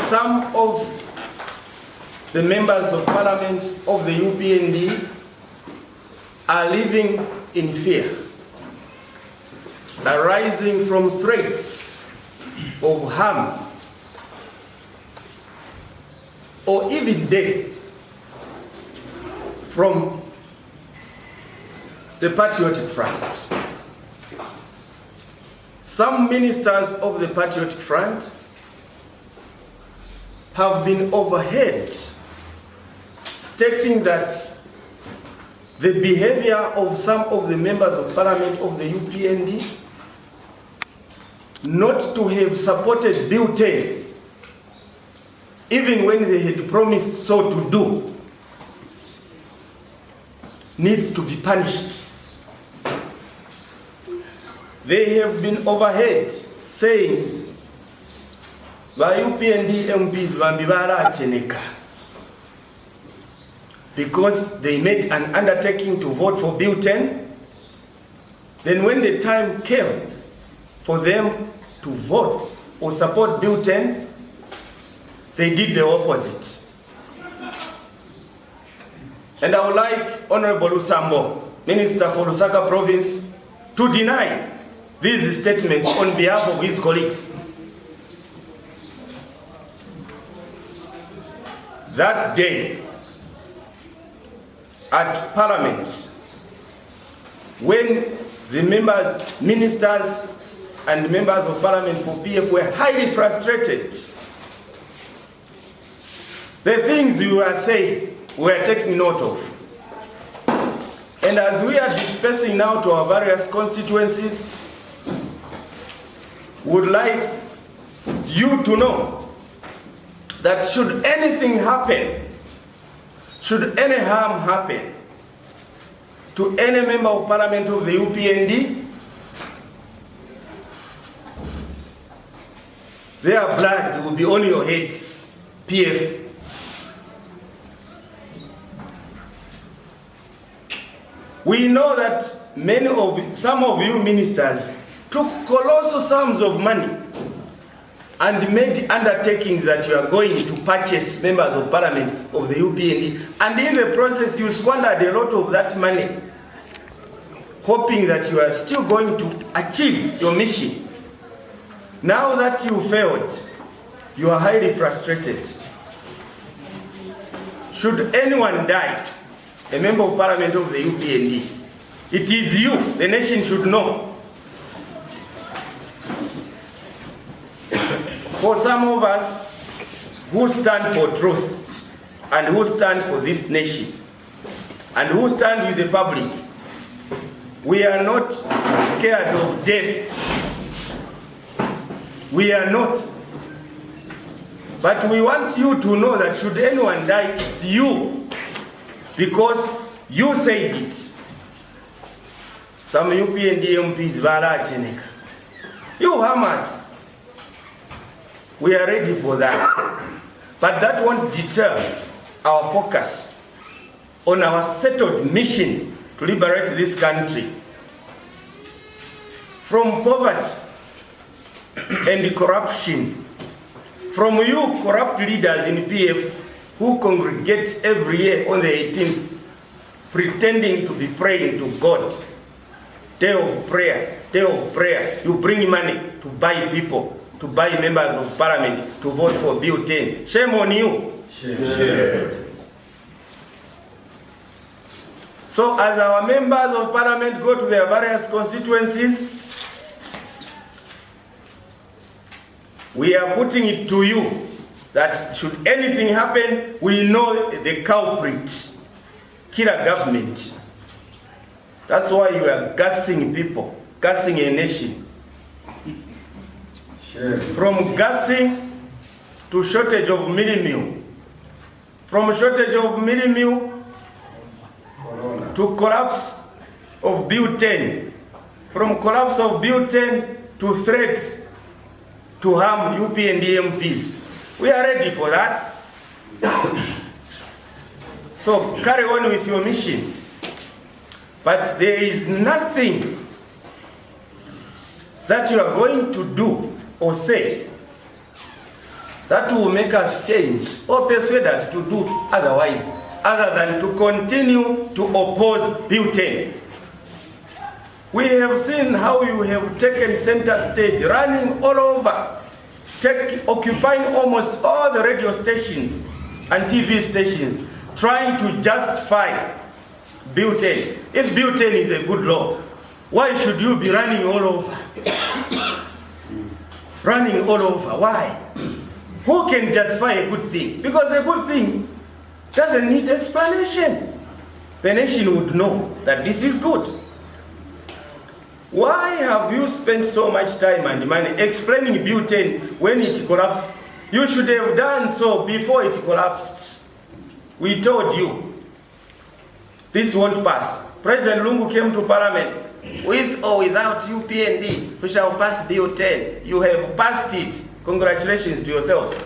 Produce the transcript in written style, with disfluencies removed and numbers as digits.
some of the members of parliament of the UPND are living in fear, arising from threats of harm or even death from the Patriotic Front. Some ministers of the Patriotic Front have been overheard stating that the behavior of some of the members of parliament of the UPND not to have supported Bill 10, even when they had promised so to do, needs to be punished. They have been overheard saying, "Ba UPND MPs bambibara cheneka," because they made an undertaking to vote for Bill 10. Then when the time came for them to vote or support Bill 10, they did the opposite. And I would like Honorable Lusambo, Minister for Lusaka Province, to deny these statements on behalf of his colleagues. That day at Parliament, when the ministers and members of Parliament for PF were highly frustrated, the things you were saying, we are taking note of. And as we are dispersing now to our various constituencies, would like you to know that should anything happen, should any harm happen to any member of parliament of the UPND, their blood will be on your heads, PF. We know that some of you ministers took colossal sums of money and made undertakings that you are going to purchase members of parliament of the UPND, and in the process you squandered a lot of that money, hoping that you are still going to achieve your mission. Now that you failed, you are highly frustrated. Should anyone die, a member of parliament of the UPND, it is you, the nation should know. For some of us who stand for truth and who stand for this nation and who stand with the public, we are not scared of death. We are not. But we want you to know that should anyone die, it's you, because you said it. Some UPND MPs vara cheneka. You Hamas, we are ready for that. But that won't deter our focus on our settled mission to liberate this country from poverty and corruption, from you corrupt leaders in PF who congregate every year on the 18th pretending to be praying to God. Day of prayer, you bring money to buy people, to buy members of parliament, to vote for Bill 10. Shame on you. Shame. So as our members of parliament go to their various constituencies, we are putting it to you that should anything happen, we know the culprit, killer government. That's why you are gassing people, gassing a nation. Sure. From gassing to shortage of milling, from shortage of milling to collapse of Bill 10, from collapse of Bill 10 to threats to harm UPND MPs. We are ready for that. So carry on with your mission. But there is nothing that you are going to do or say that will make us change or persuade us to do otherwise, other than to continue to oppose Bill 10. We have seen how you have taken center stage, running all over, occupying almost all the radio stations and TV stations, trying to justify Bill 10. If Bill 10 is a good law, why should you be running all over? Running all over, why? Who can justify a good thing? Because a good thing doesn't need explanation. The nation would know that this is good. Why have you spent so much time and money explaining Bill 10 when it collapsed? You should have done so before it collapsed. We told you this won't pass. President Lungu came to Parliament. With or without UPND, we shall pass Bill 10. You have passed it. Congratulations to yourselves.